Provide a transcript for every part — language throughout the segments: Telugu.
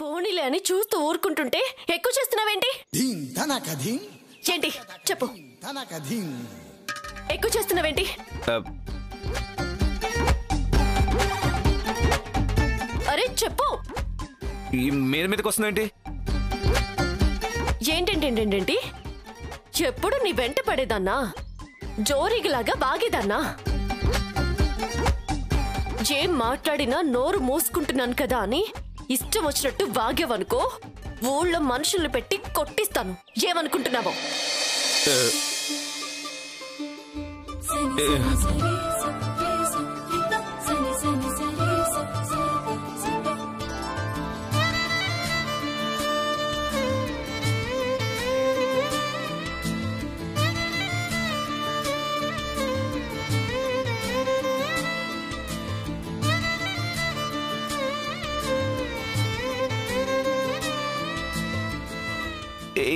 పోనీలే అని చూస్తూ ఊరుకుంటుంటే ఎక్కువ చేస్తున్నావేంటి? ఏంటి చెప్పు, ఎక్కువ చేస్తున్నావేంటి? అరే చెప్పు. మీద మీదకి వస్తుందేంటి? ఏంటంటేంటేంటి? ఎప్పుడు నీ వెంట పడేదన్నా, జోరీగిలాగా బాగేదన్నా. ఏం మాట్లాడినా నోరు మూసుకుంటున్నాను కదా అని ఇష్టం వచ్చినట్టు వాగేవనుకో, ఊళ్ళో మనుషుల్ని పెట్టి కొట్టిస్తాను. ఏమనుకుంటున్నావో?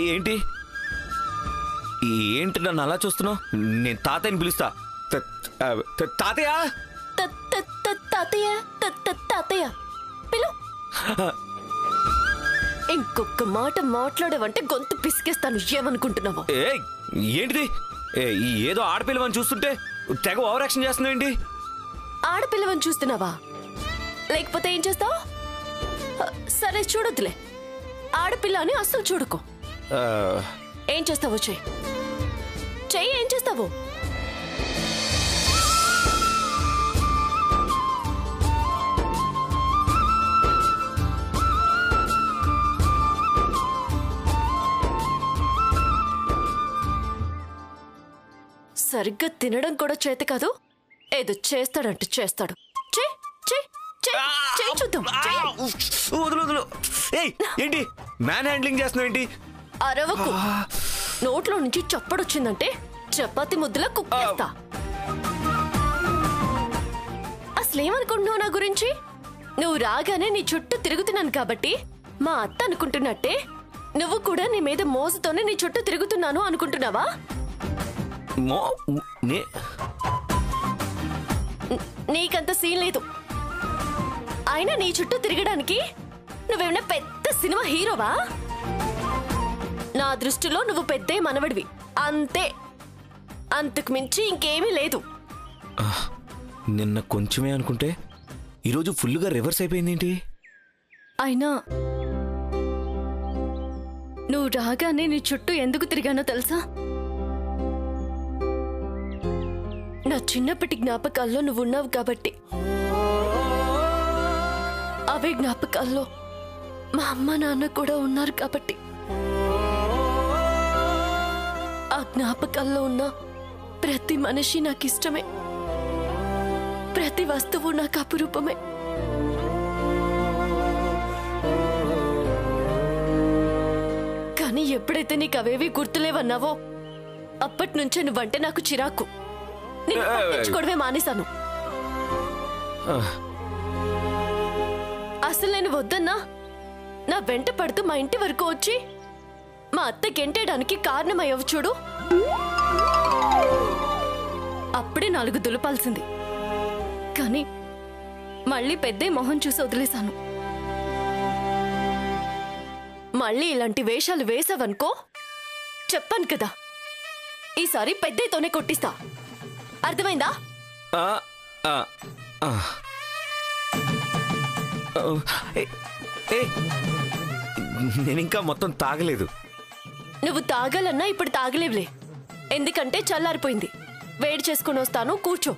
ఏంటి ఏంటి నన్ను అలా చూస్తున్నావు? నేను తాతయ్యని పిలుస్తా. తాతయ్య తాతయ్య తాతయ్య పిలు. ఇంకొక మాట మాట్లాడవంటే గొంతు పిసికేస్తాను. ఏమనుకుంటున్నావా? ఏంటిది? ఏదో ఆడపిల్లవని చూస్తుంటే తెగ ఓవర్ యాక్షన్ చేస్తున్నావు ఏంటి? ఆడపిల్లవని చూస్తున్నావా? లేకపోతే ఏం చేస్తావు? సరే చూడొద్దులే, ఆడపిల్ల అని అస్సలు చూడుకో. ఏం చేస్తావో చెయ్యి. ఏం చేస్తావు? సరిగ్గా తినడం కూడా చేత కాదు, ఏదో చేస్తాడంటే చేస్తాడు. చూద్దాం. వదులు. ఏంటి మ్యాన్ హ్యాండ్లింగ్ చేస్తున్నావు ఏంటి? అరవకు. నోట్లో నుంచి చప్పడొచ్చిందంటే చపాతి ముద్దలా కుక్కేస్తా. అసలేమనుకుంటున్నావు నా గురించి? నువ్వు రాగానే నీ చుట్టూ తిరుగుతున్నాను కాబట్టి మా అత్త అనుకుంటున్నట్టే నువ్వు కూడా నీ మీద మోజుతోనే నీ చుట్టూ తిరుగుతున్నాను అనుకుంటున్నావా? నీకంత సీన్ లేదు. అయినా నీ చుట్టూ తిరగడానికి నువ్వేమన్నా పెద్ద సినిమా హీరోవా? నా దృష్టిలో నువ్వు పెద్దే మనవడివి అంతే, అంతకు మించి ఇంకేమీ లేదు. నిన్న కొంచెమే అనుకుంటే ఈరోజు ఫుల్గా రివర్స్ అయిపోయింది ఏంటి? అయినా నువ్వు రాగానే నీ చుట్టూ ఎందుకు తిరిగానో తెలుసా? నా చిన్నప్పటి జ్ఞాపకాల్లో నువ్వు ఉన్నావు కాబట్టి. అవే జ్ఞాపకాల్లో మా అమ్మ నాన్న కూడా ఉన్నారు కాబట్టి. ఆ జ్ఞాపకాల్లో ఉన్న ప్రతి మనిషి నాకు ఇష్టమే, ప్రతి వస్తువు నాకు అపురూపమే. కానీ ఎప్పుడైతే నీకు అవేవి గుర్తులేవన్నావో అప్పటి నుంచే నువ్వంటే నాకు చిరాకు. నేను పట్టించుకోవడమే మానేశాను. అసలు నేను వద్దన్నా నా వెంట పడుతూ మా ఇంటి వరకు వచ్చి మా అత్త గెంటేయడానికి కారణమయ్యవు చూడు, అప్పుడే 4 దులపాల్సింది. కానీ మళ్ళీ పెద్ద మొహం చూసి వదిలేశాను. మళ్ళీ ఇలాంటి వేషాలు వేసావనుకో, చెప్పాను కదా, ఈసారి పెద్దతోనే కొట్టిస్తా. అర్థమైందా? నేనింకా మొత్తం తాగలేదు. నువ్వు తాగాలన్నా ఇప్పుడు తాగలేవులే, ఎందుకంటే చల్లారిపోయింది. వేడి చేసుకుని వస్తాను, కూర్చో.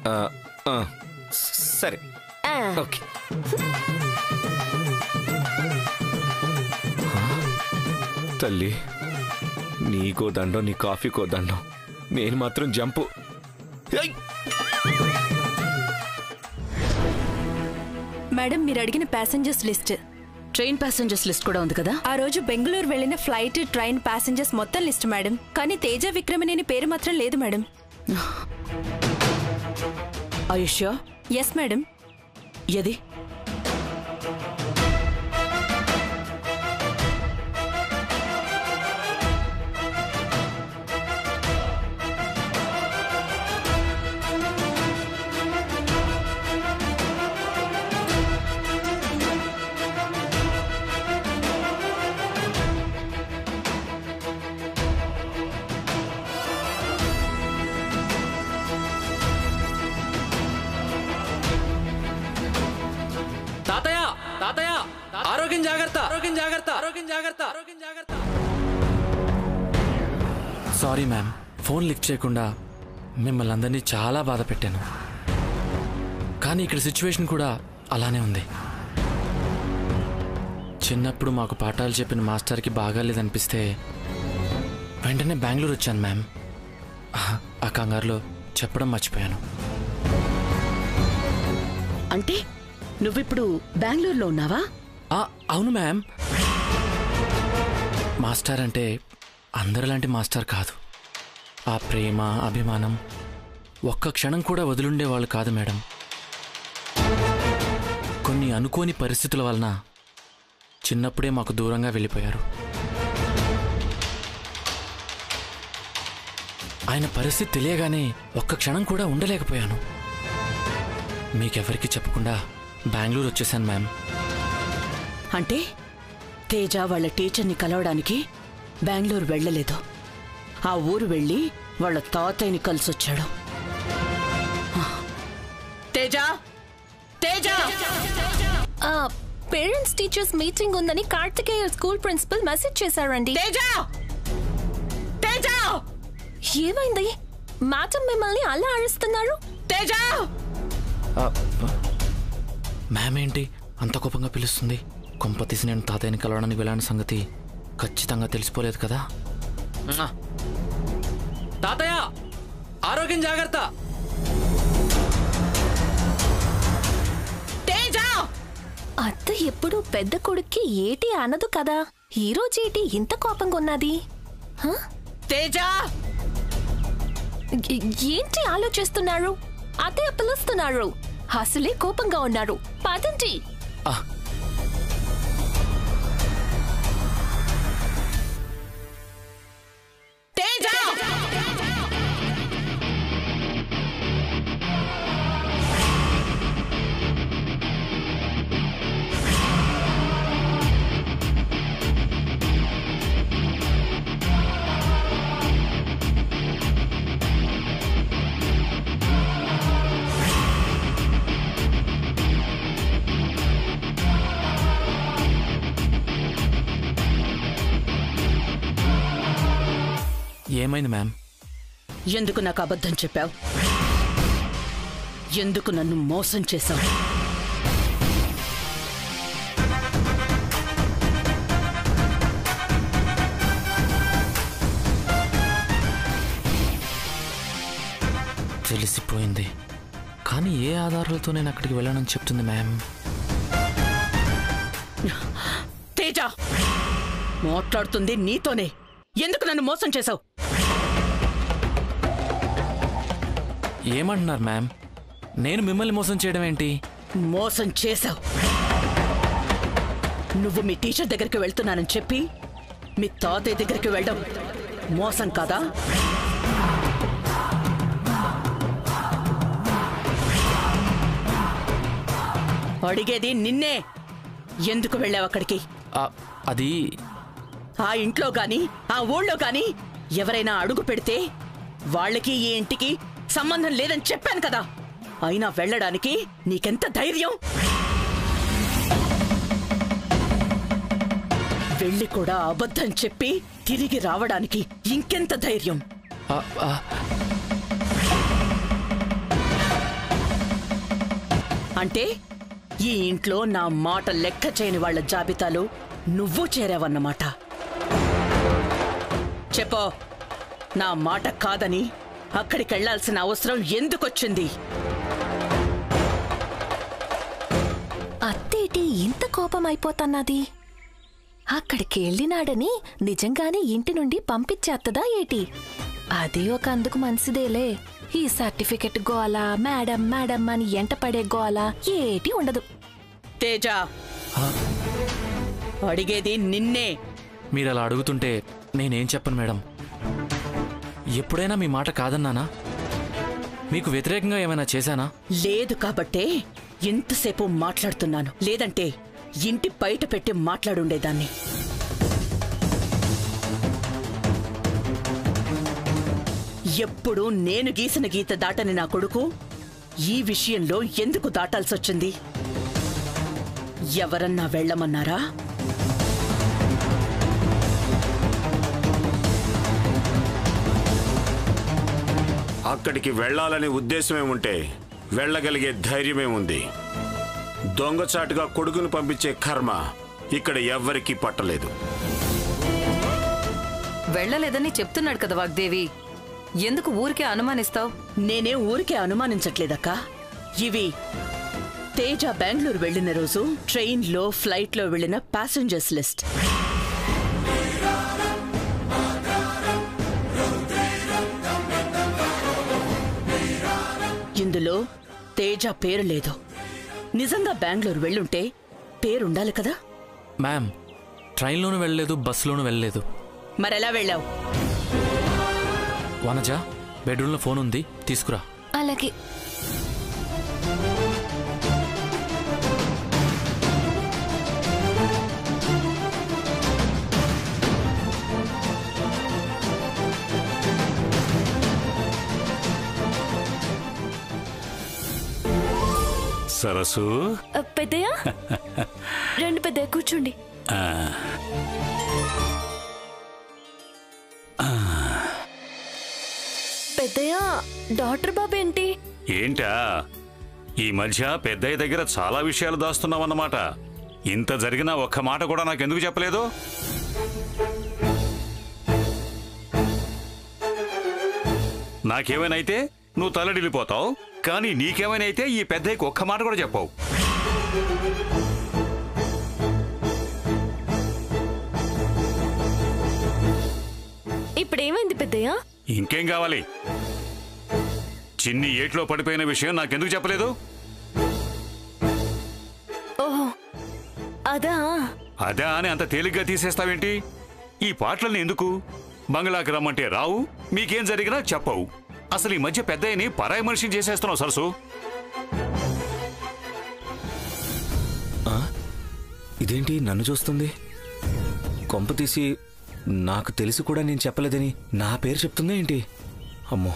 సరే ఓకే. తల్లి, నీకో దండం, నీ కాఫీకో దండం, నేను మాత్రం జంపు. మేడం, మీరు అడిగిన passengers list. Train passengers list కూడా ఉంది కదా? ఆ రోజు బెంగళూరు వెళ్లిన ఫ్లైట్, ట్రైన్ ప్యాసింజర్స్ మొత్తం లిస్ట్ మేడం. కానీ తేజ విక్రమనేని పేరు మాత్రం లేదు madam. Are you sure? Yes madam. ఏది? ఆరోగ్యం జాగ్రత్త, ఆరోగ్యం జాగ్రత్త, ఆరోగ్యం జాగ్రత్త, ఆరోగ్యం జాగ్రత్త. సారీ మ్యామ్, ఫోన్ లిఫ్ట్ చేయకుండా మిమ్మల్ని అందరినీ చాలా బాధ పెట్టాను. కానీ ఇక్కడ సిచ్యువేషన్ కూడా అలానే ఉంది. చిన్నప్పుడు మాకు పాఠాలు చెప్పిన మాస్టర్కి బాగాలేదనిపిస్తే వెంటనే బెంగళూరు వచ్చాను మ్యామ్. ఆ కంగారులో చెప్పడం మర్చిపోయాను. అంటే నువ్విప్పుడు బెంగళూరులో ఉన్నావా? అవును మ్యామ్. మాస్టర్ అంటే అందరిలాంటి మాస్టర్ కాదు. ఆ ప్రేమ, అభిమానం ఒక్క క్షణం కూడా వదిలుండేవాళ్ళు కాదు మేడం. కొన్ని అనుకోని పరిస్థితుల వలన చిన్నప్పుడే మాకు దూరంగా వెళ్ళిపోయారు. ఆయన పరిస్థితి తెలియగానే ఒక్క క్షణం కూడా ఉండలేకపోయాను. మీకెవరికి చెప్పకుండా బెంగళూరు వచ్చేసాను మ్యామ్. అంటే తేజ వాళ్ళ టీచర్ని కలవడానికి బెంగళూరు వెళ్ళలేదు. ఆ ఊరు వెళ్ళి వాళ్ళ తాతయ్యని కలిసొచ్చాడు. Teja, Teja! Parents teachers meeting ఉందని కార్తికేయ స్కూల్ ప్రిన్సిపల్ మెసేజ్ చేశారండి. తేజ! తేజ! ఏమైంది? మేడం మిమ్మల్ని అలా అరుస్తున్నారు? తేజ! మ్యామ్ ఏంటి అంత కోపంగా పిలుస్తుంది? కొంపతీసి నేను తాతయ్యని కలవడానికి వెళ్ళాని సంగతి ఖచ్చితంగా తెలిసిపోలేదు కదా. తాతయ్య, ఆరోగ్యం జాగ్రత్త. తేజ! అత్త ఎప్పుడు పెద్ద కొడుక్కి ఏటి అనదు కదా, ఈ రోజేటి ఇంత కోపంగా ఉన్నది? తేజ! ఏంటి ఆలోచిస్తున్నారు? అత్తయ్య పిలుస్తున్నారు, అసలే కోపంగా ఉన్నారు. పదండి. తేజ! ఏమైంది మ్యామ్? ఎందుకు నాకు అబద్ధం చెప్పావు? ఎందుకు నన్ను మోసం చేశావు? తెలిసిపోయింది. కానీ ఏ ఆధారాలతో నేను అక్కడికి వెళ్ళానని చెప్తుంది మ్యామ్? తేజ, మాట్లాడుతుంది నీతోనే. ఎందుకు నన్ను మోసం చేశావు? ఏమంటున్నారు మ్యామ్? నేను మిమ్మల్ని మోసం చేయడం ఏంటి? మోసం చేశావు. నువ్వు మీ టీచర్ దగ్గరికి వెళ్తున్నానని చెప్పి మీ తాతయ్య దగ్గరికి వెళ్ళడం మోసం కాదా? అడిగేది నిన్నే. ఎందుకు వెళ్ళావు అక్కడికి? అది ఆ ఇంట్లో గాని ఆ ఊళ్ళో గాని ఎవరైనా అడుగు పెడితే వాళ్ళకి ఈ ఇంటికి సంబంధం లేదని చెప్పాను కదా. అయినా వెళ్ళడానికి నీకెంత ధైర్యం? వెళ్ళి కూడా అబద్ధం చెప్పి తిరిగి రావడానికి ఇంకెంత ధైర్యం? అంటే ఈ ఇంట్లో నా మాట లెక్క చేయని వాళ్ల జాబితాలో నువ్వు చేరావన్నమాట. చెప్పో, నా మాట కాదని అక్కడికెళ్లాల్సిన అవసరం ఎందుకొచ్చింది? అత్తేటి ఇంత కోపం అయిపోతున్నది? అక్కడికి వెళ్ళినాడని నిజంగానే ఇంటి నుండి పంపించేత్తదా ఏటి? అది ఒక అందుకు మంచిదేలే. ఈ సర్టిఫికెట్ గోల, మేడం మేడం అని ఎంట పడే గోల ఏటి ఉండదు. తేజ, అడిగేది నిన్నే. మీరు అలా అడుగుతుంటే నేనేం చెప్పను మేడం. ఎప్పుడైనా మీ మాట కాదన్నానా? మీకు వ్యతిరేకంగా ఏమైనా చేశానా? లేదు కాబట్టే ఎంతసేపు మాట్లాడుతున్నాను. లేదంటే ఇంటి బయట పెట్టి మాట్లాడుండేదాన్ని. ఎప్పుడు నేను గీసిన గీత దాటని నా కొడుకు ఈ విషయంలో ఎందుకు దాటాల్సొచ్చింది? ఎవరన్నా వెళ్ళమన్నారా? అక్కడికి వెళ్లాలనే ఉద్దేశమేముంటే వెళ్ళగలిగే ధైర్యమేముంది. దొంగచాటుగా కొడుకును పంపించే కర్మ ఇక్కడ ఎవ్వరికీ పట్టలేదు. వెళ్ళలేదని చెప్తున్నాడు కదా వాగ్దేవి, ఎందుకు ఊరికే అనుమానిస్తావు? నేనే ఊరికే అనుమానించట్లేదక్కా. ఇవి తేజ బెంగళూరు వెళ్లిన రోజు ట్రైన్లో ఫ్లైట్లో వెళ్లిన ప్యాసింజర్స్ లిస్ట్. ఇందులో తేజ పేరు లేదు. నిజంగా బెంగళూరు వెళ్ళుంటే పేరుండాలి కదా. మ్యామ్, ట్రైన్లోనూ వెళ్ళలేదు, బస్సులోనూ వెళ్ళలేదు. మరెలా వెళ్ళావు? వనజ, బెడ్రూమ్లో ఫోన్ ఉంది, తీసుకురా. అలాగే. సరసు, పెద్దయ్య రండి పెద్దయ్య, కూర్చోండి. పెద్దయ్య, డాక్టర్ బాబు ఏంటి? ఏంటా ఈ మధ్య పెద్దయ్య దగ్గర చాలా విషయాలు దాస్తున్నావన్నమాట. ఇంత జరిగినా ఒక్క మాట కూడా నాకెందుకు చెప్పలేదు? నాకేమైనైతే నువ్వు తలడిల్లిపోతావు, కానీ నీకేమైనైతే ఈ పెద్దయ్యకు ఒక్క మాట కూడా చెప్పవు. ఇప్పుడేమైంది పెద్దయ్య? ఇంకేం కావాలి? చిన్ని ఏట్లో పడిపోయిన విషయం నాకెందుకు చెప్పలేదు? ఓహో, అదా? అదా అని అంత తేలిగ్గా తీసేస్తావేంటి? ఈ పాటలని ఎందుకు? బంగ్లాకి రమ్మంటే రావు, మీకేం జరిగినా చెప్పవు. అసలు ఈ మధ్య పెద్దయ్యని పరాయి మనిషిని చేసేస్తున్నావు సరసు. ఇదేంటి నన్ను చూస్తుంది? కొంప తీసి నాకు తెలిసి కూడా నేను చెప్పలేదని నా పేరు చెప్తుందా ఏంటి? అమ్మో.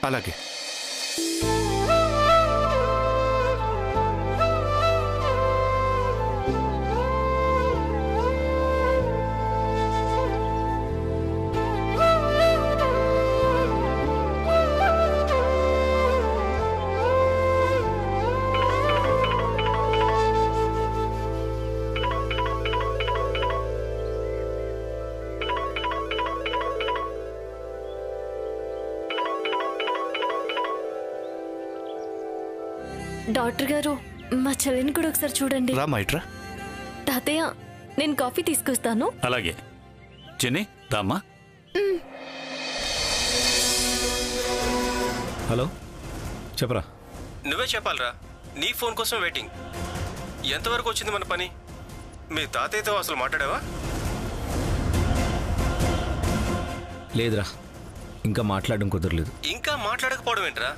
అలాగే. డాక్టర్ గారు, మా చెల్లిని కూడా ఒకసారి చూడండి. రా మైట్రా. తాతయ్య, నేను కాఫీ తీసుకొస్తాను. అలాగే. చిన్ని దామ్మా. హలో, చెప్పరా. నువ్వే చెప్పాలరా, నీ ఫోన్ కోసం వెయిటింగ్. ఎంతవరకు వచ్చింది మన పని? మీ తాతయ్యతో అసలు మాట్లాడావా? లేదురా, ఇంకా మాట్లాడడం కుదరలేదు. ఇంకా మాట్లాడకపోవడం ఏంట్రా?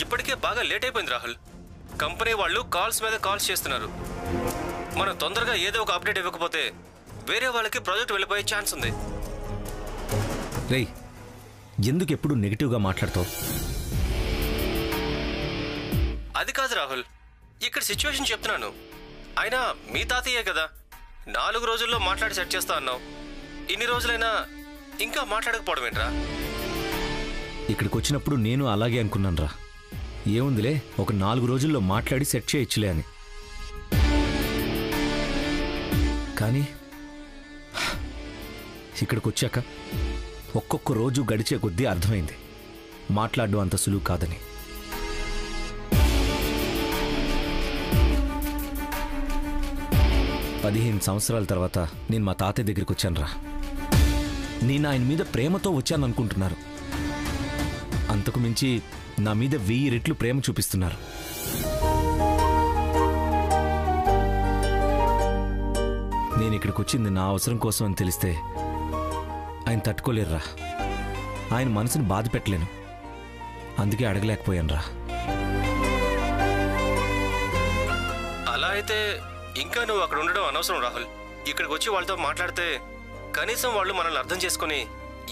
ఇప్పటికే బాగా లేట్ అయిపోయింది రాహుల్. కంపెనీ వాళ్ళు కాల్స్ మీద కాల్స్ చేస్తున్నారు. మనం తొందరగా ఏదో ఒక అప్డేట్ ఇవ్వకపోతే వేరే వాళ్ళకి ప్రాజెక్ట్ వెళ్ళిపోయే ఛాన్స్ ఉంది. రేయ్, ఎందుకు ఎప్పుడు నెగిటివ్గా మాట్లాడతావు? అది కాదు రాహుల్, ఇక్కడ సిచ్యువేషన్ చెప్తున్నాను. అయినా మీ తాతయ్యే కదా, 4 రోజుల్లో మాట్లాడి సెట్ చేస్తా అన్నావు. ఇన్ని రోజులైనా ఇంకా మాట్లాడకపోవడం ఏంట్రా? ఇక్కడికి వచ్చినప్పుడు నేను అలాగే అనుకున్నాను రా. ఏముందిలే, ఒక 4 రోజుల్లో మాట్లాడి సెట్ చేయొచ్చులే అని. కానీ ఇక్కడికి వచ్చాక ఒక్కొక్క రోజు గడిచే కొద్దీ అర్థమైంది, మాట్లాడడం అంత సులువు కాదని. పదిహేను సంవత్సరాల తర్వాత నేను మా తాతయ్య దగ్గరికి వచ్చానురా. నేను ఆయన మీద ప్రేమతో వచ్చాననుకుంటున్నారు. అంతకు మించి నా మీద 1000 రెట్లు ప్రేమ చూపిస్తున్నారు. నేను ఇక్కడికి వచ్చింది నా అవసరం కోసం అని తెలిస్తే ఆయన తట్టుకోలేరురా. ఆయన మనసుని బాధ పెట్టలేను. అందుకే అడగలేకపోయానురా. అలా అయితే ఇంకా నువ్వు అక్కడ ఉండడం అనవసరం రాహుల్. ఇక్కడికి వచ్చి వాళ్ళతో మాట్లాడితే కనీసం వాళ్ళు మనల్ని అర్థం చేసుకుని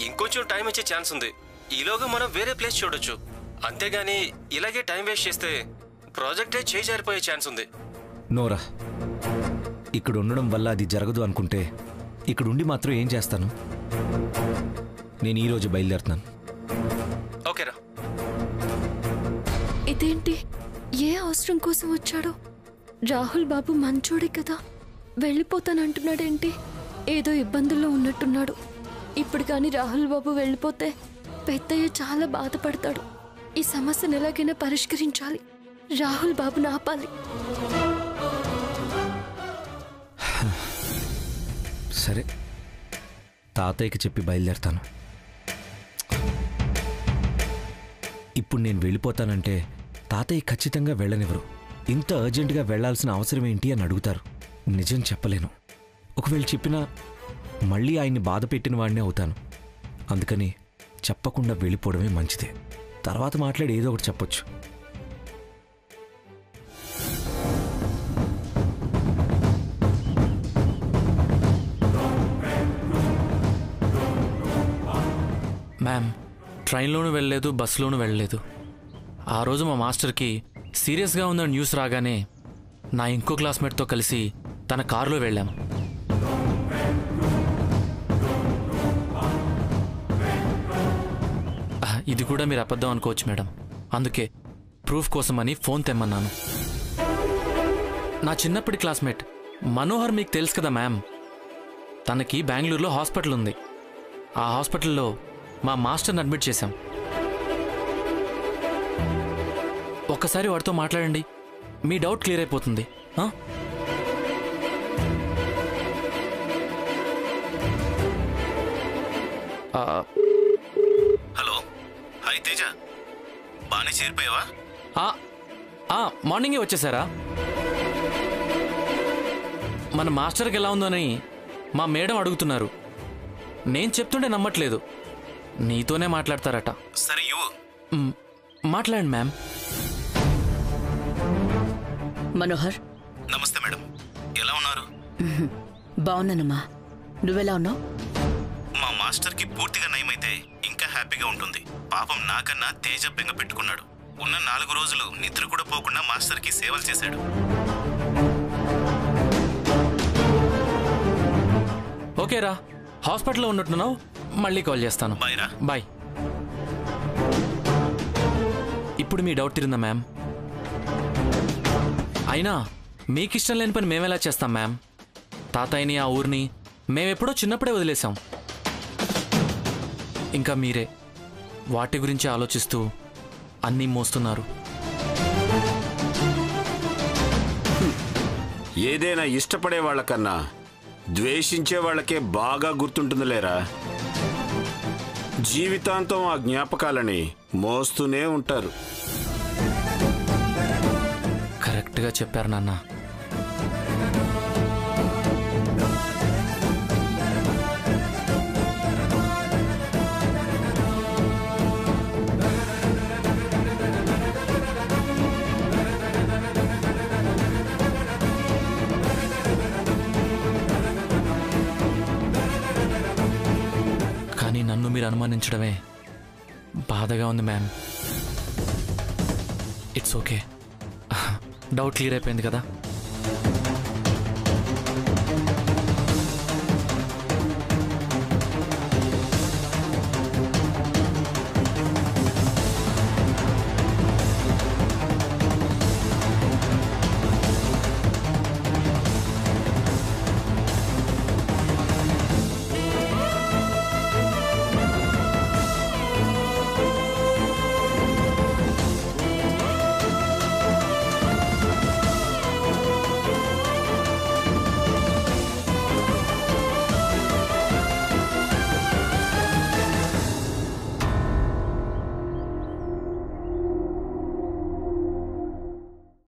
ఇంకొంచెం టైం ఇచ్చే ఛాన్స్ ఉంది. ఈలోగా మనం వేరే ప్లేస్ చూడొచ్చు. అంతేగాని ఇలాగే టైం వేస్ట్ చేస్తే ప్రాజెక్టే చేజారిపోయే ఛాన్స్ ఉంది. నోరా, ఇక్కడ ఉండడం వల్ల అది జరగదు అనుకుంటే ఇక్కడ ఉండి మాత్రం ఏం చేస్తాను? నేను ఈరోజు బయలుదేరుతున్నాను. ఓకేరా. ఇదేంటి, ఏ అవసరం కోసం వచ్చాడో? రాహుల్ బాబు మంచోడే కదా, వెళ్ళిపోతానంటున్నాడేంటి? ఏదో ఇబ్బందుల్లో ఉన్నట్టున్నాడు. ఇప్పుడు కానీ రాహుల్ బాబు వెళ్ళిపోతే పెద్దయ్య చాలా బాధపడతాడు. ఈ సమస్యను ఎలాగైనా పరిష్కరించాలి. రాహుల్ బాబుని ఆపాలి. సరే, తాతయ్యకి చెప్పి బయలుదేరుతాను. ఇప్పుడు నేను వెళ్ళిపోతానంటే తాతయ్య ఖచ్చితంగా వెళ్ళనివ్వరు. ఇంత అర్జెంటుగా వెళ్లాల్సిన అవసరం ఏంటి అని అడుగుతారు. నిజం చెప్పలేను. ఒకవేళ చెప్పినా మళ్ళీ ఆయన్ని బాధ పెట్టిన వాడినే అవుతాను. అందుకని చెప్పకుండా వెళ్ళిపోవడమే మంచిదే. తర్వాత మాట్లాడి ఏదో ఒకటి చెప్పొచ్చు. మ్యామ్, ట్రైన్లోనూ వెళ్ళలేదు, బస్సులోనూ వెళ్ళలేదు. ఆ రోజు మా మాస్టర్కి సీరియస్గా ఉందని న్యూస్ రాగానే నా ఇంకో క్లాస్మేట్తో కలిసి తన కారులో వెళ్ళాం. ఇది కూడా మీరు అబద్ధం అనుకోవచ్చు మేడం. అందుకే ప్రూఫ్ కోసమని ఫోన్ తెమ్మన్నాను. నా చిన్నప్పటి క్లాస్మేట్ మనోహర్ మీకు తెలుసు కదా మ్యామ్. తనకి బెంగళూరులో హాస్పిటల్ ఉంది. ఆ హాస్పిటల్లో మా మాస్టర్ని అడ్మిట్ చేశాం. ఒక్కసారి వాడితో మాట్లాడండి, మీ డౌట్ క్లియర్ అయిపోతుంది. హలో, హాయ్ తేజ, బాగానే చేరిపోయావా? మార్నింగే వచ్చేసారా? మన మాస్టర్కి ఎలా ఉందని మా మేడం అడుగుతున్నారు. నేను చెప్తుంటే నమ్మట్లేదు. నీతోనే మాట్లాడతారట. సరే మాట్లాడండి మ్యామ్. మనోహర్, నమస్తే మేడం, ఎలా ఉన్నారు? బాగున్నానమ్మా. నువ్వెలా ఉన్నావు? మా మాస్టర్కి పూర్తిగా నయమైతే ఇంకా హ్యాపీగా ఉంటుంది. పాపం నాకన్నా తేజ బెంగ పెట్టుకున్నాడు. ఉన్న 4 రోజులు నిద్ర కూడా పోకుండా మాస్టర్కి సేవలు చేశాడు. ఓకేరా, హాస్పిటల్లో ఉన్నట్టున్నావు. మళ్ళీ కాల్ చేస్తాను. బాయ్ రా. బాయ్. ఇప్పుడు మీ డౌట్ తీరిందా మ్యామ్? అయినా మీకు ఇష్టం లేని పని మేమెలా చేస్తాం మ్యామ్? తాతయ్యని, ఆ ఊరిని మేమెప్పుడో చిన్నప్పుడే వదిలేసాం. ఇంకా మీరే వాటి గురించి ఆలోచిస్తూ అన్నీ మోస్తున్నారు. ఏదైనా ఇష్టపడే వాళ్ళకన్నా ద్వేషించే వాళ్ళకే బాగా గుర్తుంటుందిలేరా. జీవితాంతం ఆ జ్ఞాపకాలని మోస్తూనే ఉంటారు. కరెక్ట్గా చెప్పారు నాన్న. కానీ నన్ను మీరు అనుమానించడమే బాధగా ఉంది ma'am. It's okay, doubt clear అయిపోయింది కదా.